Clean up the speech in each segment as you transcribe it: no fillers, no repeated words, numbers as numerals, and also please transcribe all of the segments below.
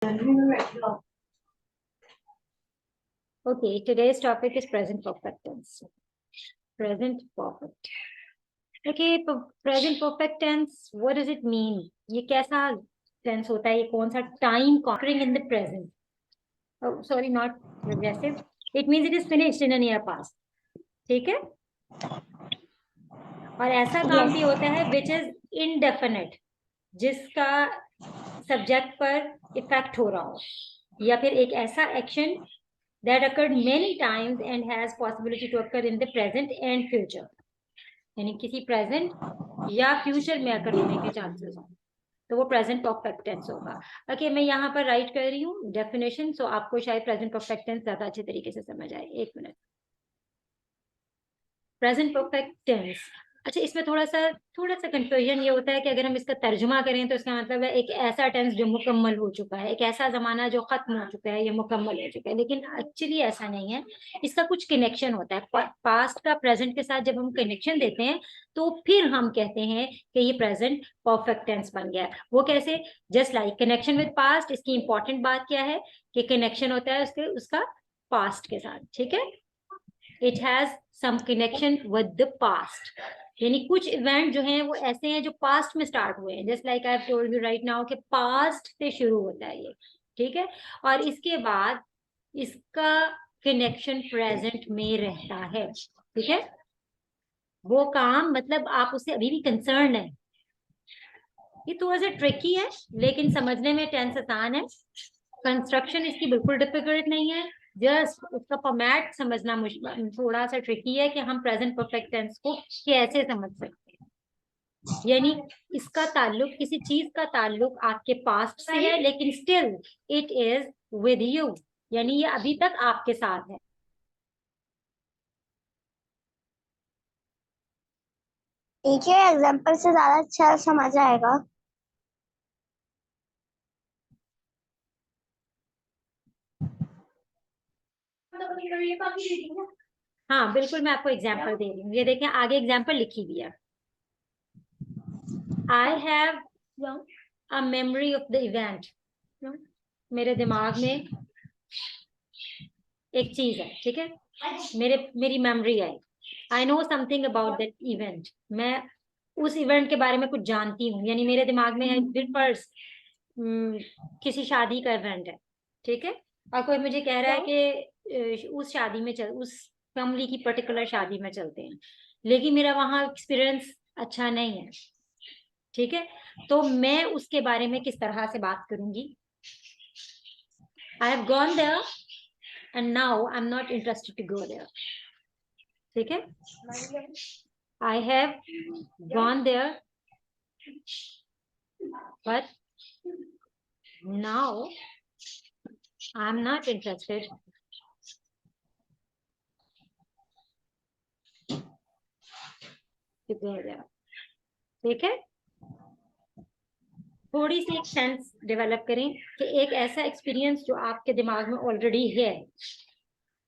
Okay, today's topic is present perfect tense. Present perfect. Okay, present perfect tense, what does it mean? ये कैसा tense होता है? ये कौन सा time occurring in the present? Oh, sorry, not progressive. It means it is finished in a near past. ठीक है? और ऐसा काम भी होता है which is indefinite, जिसका सब्जेक्ट पर इफेक्ट हो रहा हो, या फिर एक ऐसा action that occurred many times and has possibility to occur in the present and future, यानी किसी प्रेजेंट या फ्यूचर में अकर होने के चांसेस हो, तो वो प्रेजेंट परफेक्ट टेंस होगा. ओके, मैं यहाँ पर राइट कर रही हूँ डेफिनेशन, सो आपको शायद प्रेजेंट परफेक्ट टेंस ज्यादा अच्छे तरीके से समझ आए. एक मिनट. Present perfect tense. अच्छा, इसमें थोड़ा सा कंफ्यूजन ये होता है कि अगर हम इसका तर्जुमा करें तो इसका मतलब है एक ऐसा टेंस जो मुकम्मल हो चुका है, एक ऐसा जमाना जो खत्म हो चुका है, ये मुकम्मल हो चुका है. लेकिन एक्चुअली ऐसा नहीं है. इसका कुछ कनेक्शन होता है. पास्ट का प्रेजेंट के साथ जब हम कनेक्शन देते हैं तो फिर हम कहते हैं कि ये प्रेजेंट परफेक्ट टेंस बन गया. वो कैसे? Just like connection with past. इसकी इंपॉर्टेंट बात क्या है कि कनेक्शन होता है उसका पास्ट के साथ. ठीक है, it has some connection with the past. यानी कुछ इवेंट जो हैं वो ऐसे हैं जो पास्ट में स्टार्ट हुए हैं. Just like I have told you right now कि पास्ट से शुरू होता है ये. ठीक है, और इसके बाद इसका कनेक्शन प्रेजेंट में रहता है. ठीक है, वो काम मतलब आप उससे अभी भी कंसर्न है. ये थोड़ा सा ट्रिकी है लेकिन समझने में टेंस आसान है. कंस्ट्रक्शन इसकी बिल्कुल डिफिकल्ट नहीं है. जस्ट उसका फॉर्मेट समझना थोड़ा सा ट्रिकी है कि हम प्रेजेंट परफेक्ट टेंस को कैसे समझ सकते हैं. यानी इसका ताल्लुक, किसी चीज का ताल्लुक आपके पास्ट से है लेकिन still it is with you, यानी ये अभी तक आपके साथ है. ठीक है, एग्जाम्पल से ज्यादा अच्छा समझ आएगा. हाँ बिल्कुल, मैं आपको एग्जाम्पल दे रही हूँ. ये देखें, आगे एग्जाम्पल लिखी हुई है. I have a memory of the event. मेरे दिमाग में एक चीज है. ठीक है, मेरी मेमोरी है. I know something about that event. मैं उस इवेंट के बारे में कुछ जानती हूँ. यानी मेरे दिमाग में फर्स्ट किसी शादी का इवेंट है. ठीक है, और कोई मुझे कह रहा है कि उस शादी में उस फैमिली की पर्टिकुलर शादी में चलते हैं, लेकिन मेरा वहां एक्सपीरियंस अच्छा नहीं है. ठीक है, तो मैं उसके बारे में किस तरह से बात करूंगी? I have gone there and now I'm not interested to go there. ठीक है, I have gone there but now I'm not interested to go there. ठीक है, थोड़ी सी एक सेंस डेवलप करें कि एक ऐसा एक्सपीरियंस जो आपके दिमाग में ऑलरेडी है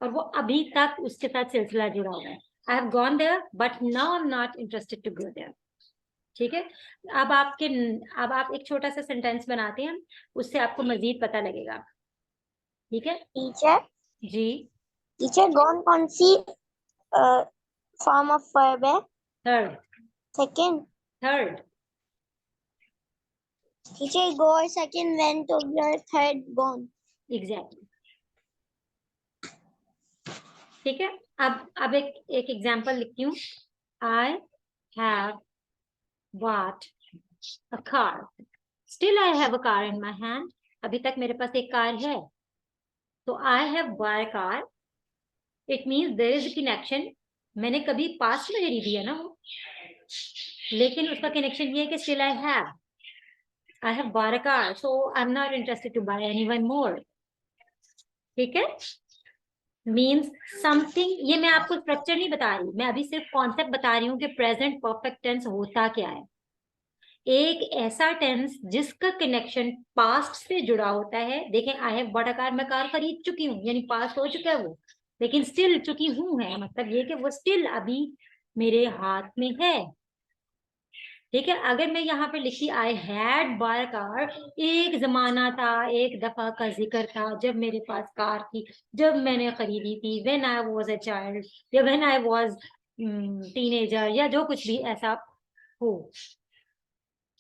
और वो अभी तक उसके साथ सिलसिला जुड़ा हुआ है. I have gone there but now I am not interested to go there. ठीक है, अब आप एक छोटा सा सेंटेंस बनाते हैं, उससे आपको मजीद पता लगेगा. ठीक है टीचर जी. टीचर गॉन कौन सी फॉर्म ऑफ वर्ब है? थर्ड. सेकंड. थर्ड. टीचर गो और सेकंड वेंट हो गया, थर्ड गॉन. एग्जैक्टली. ठीक है, अब एक एग्जांपल लिखती हूँ. I have bought a car. Still I have a car in my hand. अभी तक मेरे पास एक कार है. तो I have bought a car, it means there is a connection. मैंने कभी पास्ट में खरीदी है ना वो, लेकिन उसका कनेक्शन ये है कि still I have bought a car, so I am not interested to buy anyone more. ठीक है, मीन्स समथिंग. ये मैं आपको स्ट्रक्चर नहीं बता रही, मैं अभी सिर्फ कॉन्सेप्ट बता रही हूँ कि प्रेजेंट परफेक्ट टेंस होता क्या है. एक ऐसा टेंस जिसका कनेक्शन पास्ट से जुड़ा होता है. देखें, आई हैव बॉट अ कार, मैं कार खरीद चुकी हूँ, यानी पास्ट हो चुका है वो, लेकिन स्टिल चुकी हूँ है मतलब ये कि वो स्टिल अभी मेरे हाथ में है. ठीक है। अगर मैं यहाँ पे लिखती आई हैड बाय कार, एक जमाना था, एक दफा का जिक्र था जब मेरे पास कार थी, जब मैंने खरीदी थी, when I was a child, या व्हेन आई वाज टीनेजर, या जो कुछ भी ऐसा हो।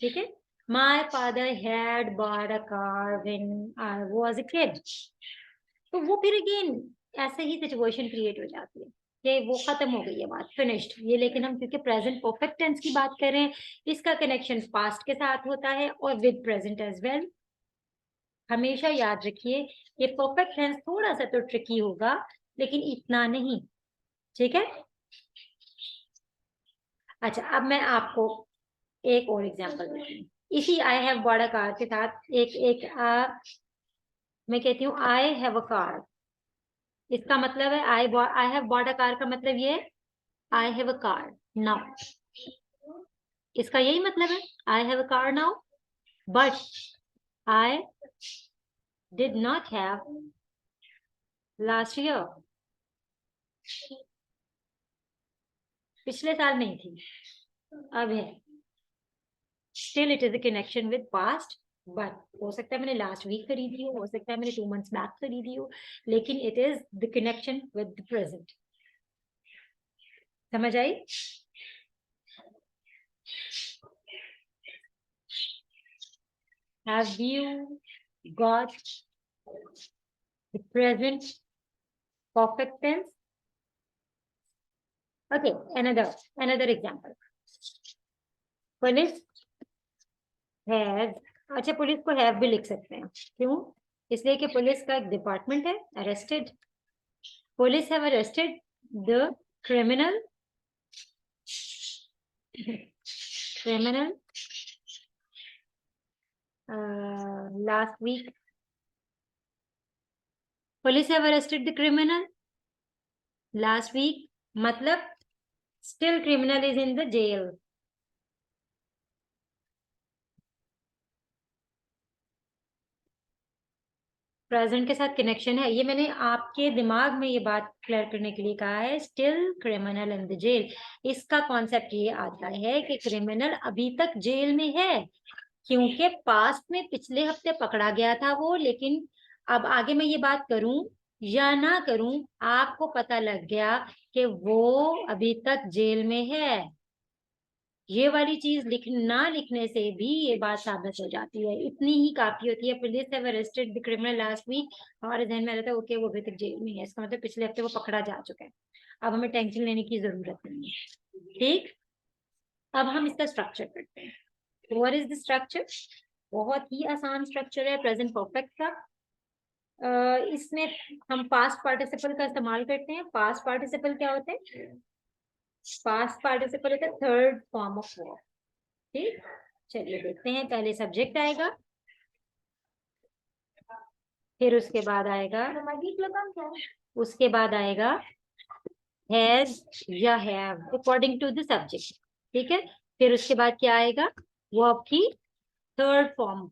ठीक है। My father had bought a car when I was a kid। तो वो फिर अगेन ऐसे ही सिचुएशन क्रिएट हो जाती है कि वो खत्म हो गई है बात, फिनिश्ड ये। लेकिन हम क्योंकि प्रेजेंट परफेक्ट टेंस की बात कर रहे हैं, इसका कनेक्शन पास्ट के साथ होता है और विद प्रेजेंट एज वेल। हमेशा याद रखिए ये परफेक्ट टेंस थोड़ा सा तो ट्रिकी होगा, लेकिन इतना नहीं। ठीक है। अच्छा, अब मैं आपको एक और एग्जांपल देती हूँ। इसी आई हैव बॉट अ कार के साथ एक एक मैं कहती हूँ आई हैव अ कार। इसका मतलब है I have bought a car का मतलब ये आई हैव अ कार नाउ। इसका यही मतलब है, I have a car now, but I did not have last year. पिछले साल नहीं थी, अब है। Still it is a connection with past, but हो सकता है मैंने लास्ट वीक खरीदी हो सकता है मैंने 2 months बैक खरीदी हो, लेकिन it is the connection with the present. समझ आई? Have you got the present perfect tense? Okay, another example. Police has, अच्छा पुलिस को हैव भी लिख सकते हैं, क्यों? इसलिए कि पुलिस का एक डिपार्टमेंट है। Arrested, police have arrested the criminal, criminal last week। Police have arrested the criminal last week, मतलब still criminal is in the jail। Present के साथ कनेक्शन है, ये मैंने आपके दिमाग में ये बात क्लियर करने के लिए कहा है। Still criminal in the jail, इसका कॉन्सेप्ट ये आता है कि क्रिमिनल अभी तक जेल में है, क्योंकि पास्ट में पिछले हफ्ते पकड़ा गया था वो। लेकिन अब आगे मैं ये बात करूं या ना करूं, आपको पता लग गया कि वो अभी तक जेल में है। ये वाली चीज ना लिखने से भी ये बात साबित हो जाती है, इतनी ही काफी होती है। Police have arrested the criminal last week, हमारे ध्यान में रहता है ओके वो अभी तक जेल में है, इसका मतलब पिछले हफ्ते वो पकड़ा जा चुका है, अब हमें टेंशन लेने की जरूरत नहीं है। ठीक। अब हम इसका स्ट्रक्चर करते हैं। What is the structure? बहुत ही आसान स्ट्रक्चर है प्रेजेंट परफेक्ट का। इसमें हम पास्ट पार्टिसिपल का इस्तेमाल करते हैं। पास्ट पार्टिसिपल क्या होते हैं? पास्ट पार्टिसिपल होता है थर्ड फॉर्म ऑफ वर्ब। ठीक, चलिए देखते हैं। पहले सब्जेक्ट आएगा, फिर उसके बाद आएगा, उसके बाद आएगा हैज या have according to the subject. ठीक है। फिर उसके बाद क्या आएगा? वर्ब की थर्ड फॉर्म।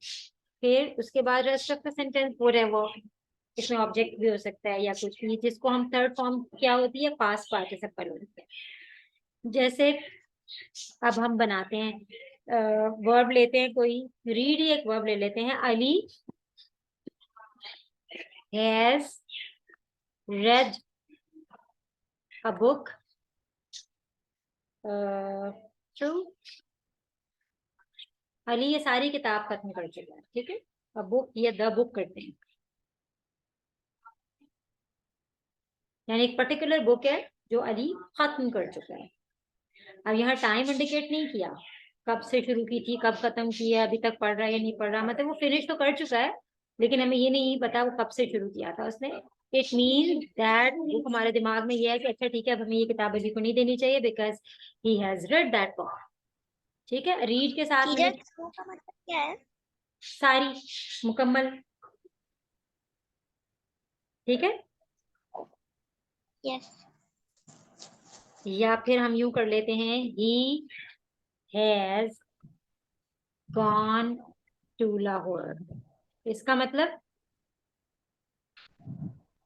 फिर उसके बाद रेस्ट ऑफ द सेंटेंस वो रहे वो, इसमें ऑब्जेक्ट भी हो सकता है या कुछ भी, जिसको हम थर्ड फॉर्म क्या होती है, पास्ट पार्टिसिपल होती है। जैसे अब हम बनाते हैं वर्ब लेते हैं कोई, रीड ही एक वर्ब ले लेते हैं। Ali has red a book true. Ali ये सारी किताब खत्म कर चुका है। ठीक है। अब बुक या द बुक करते हैं, यानी एक पर्टिकुलर बुक है जो अली खत्म कर चुका है। अब यहाँ टाइम इंडिकेट नहीं किया, कब से शुरू की थी कब खत्म किया, अभी तक पढ़ रहा है या नहीं पढ़ रहा, मतलब वो फिनिश तो कर चुका है, लेकिन हमें ये नहीं पता वो कब से शुरू किया था उसने। इट मीन दैट वो हमारे दिमाग में ये है कि अच्छा ठीक है, अब हमें ये किताब अली को नहीं देनी चाहिए because he has read that book. ठीक है। रीड के साथ टीचर में थ्रू का मतलब क्या है? सारी, मुकम्मल। ठीक है। यस। या फिर हम यूं कर लेते हैं, he has gone to Lahore. इसका मतलब,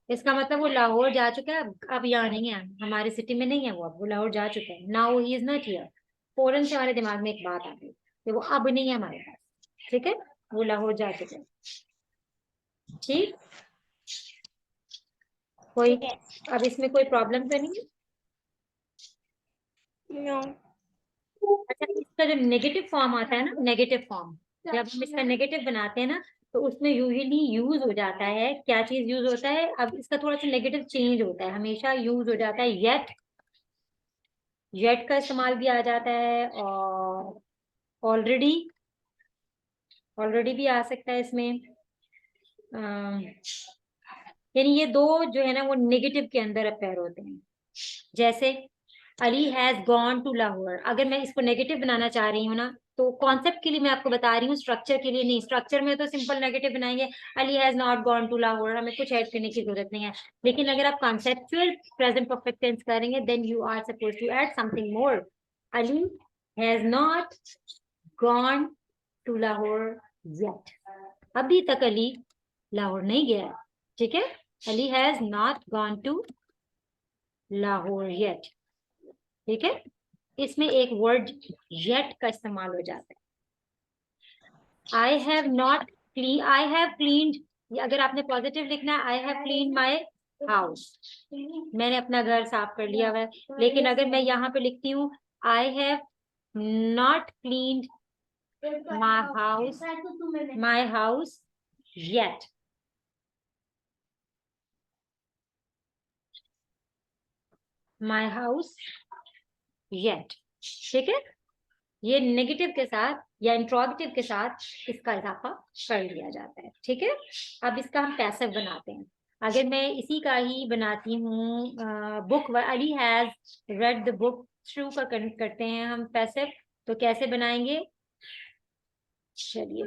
इसका मतलब वो लाहौर जा चुका है, अब यहाँ नहीं है, हमारे सिटी में नहीं है वो, अब वो लाहौर जा चुका है। Now he is not here. फौरन से हमारे दिमाग में एक बात आ गई कि वो अब नहीं है हमारे पास, ठीक है, वो लाहौर जा चुके हैं। ठीक, कोई अब इसमें कोई प्रॉब्लम तो नहीं है? नो। अच्छा, इसका जो नेगेटिव फॉर्म आता है ना, नेगेटिव फॉर्म, जब हम इसका नेगेटिव बनाते हैं ना, तो उसमें यूजुअली यूज हो जाता है, क्या चीज यूज होता है, अब इसका थोड़ा सा नेगेटिव चेंज होता है, हमेशा यूज हो जाता है येट, येट का इस्तेमाल भी आ जाता है, और ऑलरेडी, ऑलरेडी भी आ सकता है इसमें। यानी ये दो जो है ना वो नेगेटिव के अंदर अपेयर होते हैं। जैसे Ali has gone to Lahore, अगर मैं इसको नेगेटिव बनाना चाह रही हूँ ना, तो कॉन्सेप्ट के लिए मैं आपको बता रही हूँ, स्ट्रक्चर के लिए नहीं। स्ट्रक्चर में तो सिंपल नेगेटिव बनाएंगे, Ali has not gone to Lahore, हमें कुछ ऐड करने की जरूरत नहीं है। लेकिन अगर आप कॉन्सेप्चुअल प्रेजेंट परफेक्ट टेंस करेंगे, then you are suppose to add something more. Ali has not gone to Lahore yet, अभी तक अली लाहौर नहीं गया है, ठीक है। Ali has not gone to Lahore yet, ठीक है। इसमें एक वर्ड येट का इस्तेमाल हो जाता है। I have not clean, I have cleaned, अगर आपने पॉजिटिव लिखना है, I have clean my house, मैंने अपना घर साफ कर लिया है। लेकिन अगर मैं यहाँ पे लिखती हूँ I have not cleaned my house yet, my house yet, ठीक है। ये नेगेटिव के साथ या इंट्रोगेटिव के साथ इसका इजाफा कर लिया जाता है, ठीक है। अब इसका हम पैसिव बनाते हैं। अगर मैं इसी का ही बनाती हूँ book, Ali has read the book through का कनेक्ट करते हैं हम पैसिव, तो कैसे बनाएंगे, चलिए,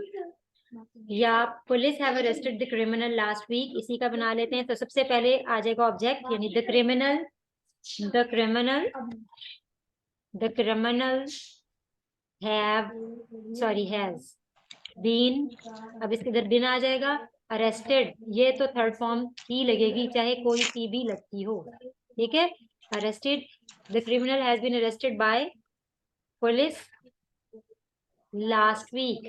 या police have arrested the criminal last week, इसी का बना लेते हैं। तो सबसे पहले आ जाएगा ऑब्जेक्ट, यानी the criminal, the criminal, the criminal have, sorry has been, अब इसके इधर बिन आ जाएगा। अरेस्टेड, ये तो थर्ड फॉर्म ही लगेगी, चाहे कोई सी भी लगती हो, ठीक है। Arrested, the criminal has been arrested by police last week,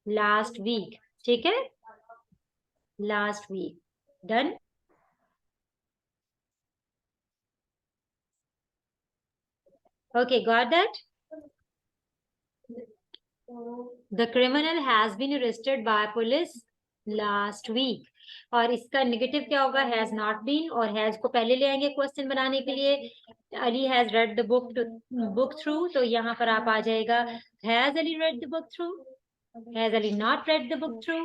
last week, ठीक है, last week, done. Okay, got that. The criminal has been arrested by police last week, और इसका नेगेटिव क्या होगा, हैज नॉट बीन, और has को पहले ले आएंगे क्वेश्चन बनाने के लिए। Ali has read the book through, तो यहाँ पर आप आ जाएगा has Ali red the book through, has Ali not red the book through,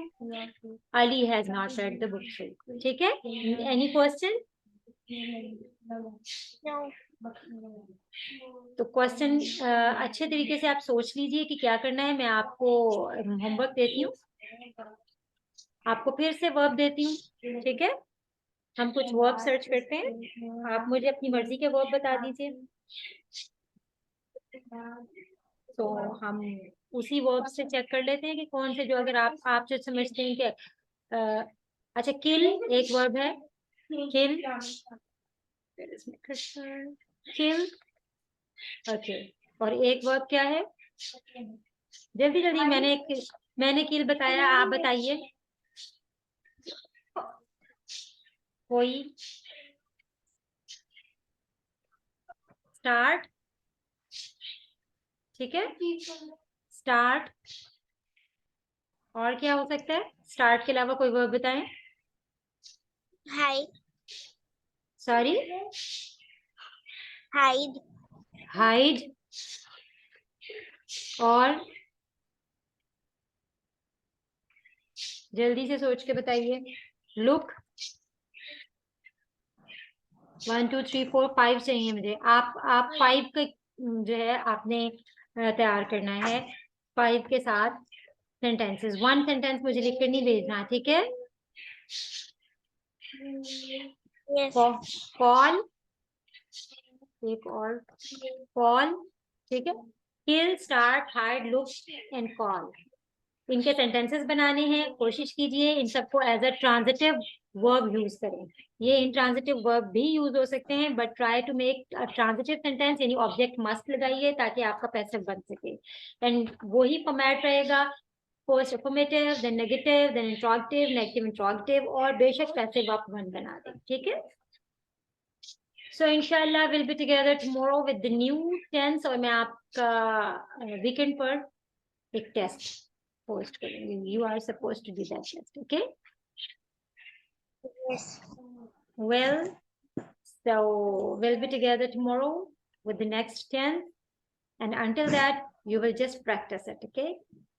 Ali has not red the book through, ठीक है। Any question? No. तो क्वेश्चन अच्छे तरीके से आप सोच लीजिए कि क्या करना है। मैं आपको होमवर्क देती हूँ, आपको फिर से वर्ब देती हूँ, ठीक है। हम कुछ वर्ब सर्च करते हैं, आप मुझे अपनी मर्जी के वर्ब बता दीजिए, तो हम उसी वर्ब से चेक कर लेते हैं कि कौन से, जो अगर आप जो समझते हैं कि अच्छा, किल एक वर्ब है, किल, किल, ओके, और एक वर्ब क्या है, जल्दी जल्दी, मैंने किल बताया, आप बताइए कोई। स्टार्ट, ठीक है, स्टार्ट, और क्या हो सकता है, स्टार्ट के अलावा कोई वर्ब बताएं। Hide. Sorry, Hide. हाइड, और जल्दी से सोच के बताइए। लुक, 1 2 3 4 5 चाहिए मुझे, आप 5 का जो है आपने तैयार करना है, 5 के साथ सेंटेंसेस, 1 सेंटेंस मुझे लिख कर नहीं भेजना, ठीक है। Yes. कॉल, एक और, कॉल, ठीक है, kill, start, hide, look and call, इनके सेंटेंसेस बनाने हैं। कोशिश कीजिए इन सबको as a transitive verb use करें। ये इंट्रांजिटिव वर्ब भी यूज हो सकते हैं, but try to make transitive sentence, यानी ऑब्जेक्ट मस्ट लगाइए ताकि आपका पैसिव बन सके। एंड वही फॉर्मेट रहेगा, first affirmative, then negative, then interrogative, negative interrogative, और बेशक पैसिव आप वन बना दें, ठीक है। So inshallah we'll be together tomorrow with the new tense, और मैं आपका वीकेंड पर एक टेस्ट पोस्ट करूंगी. You are supposed to do that test, okay? Yes. Well, so we'll be together tomorrow with the next tense, and until that you will just practice it, okay?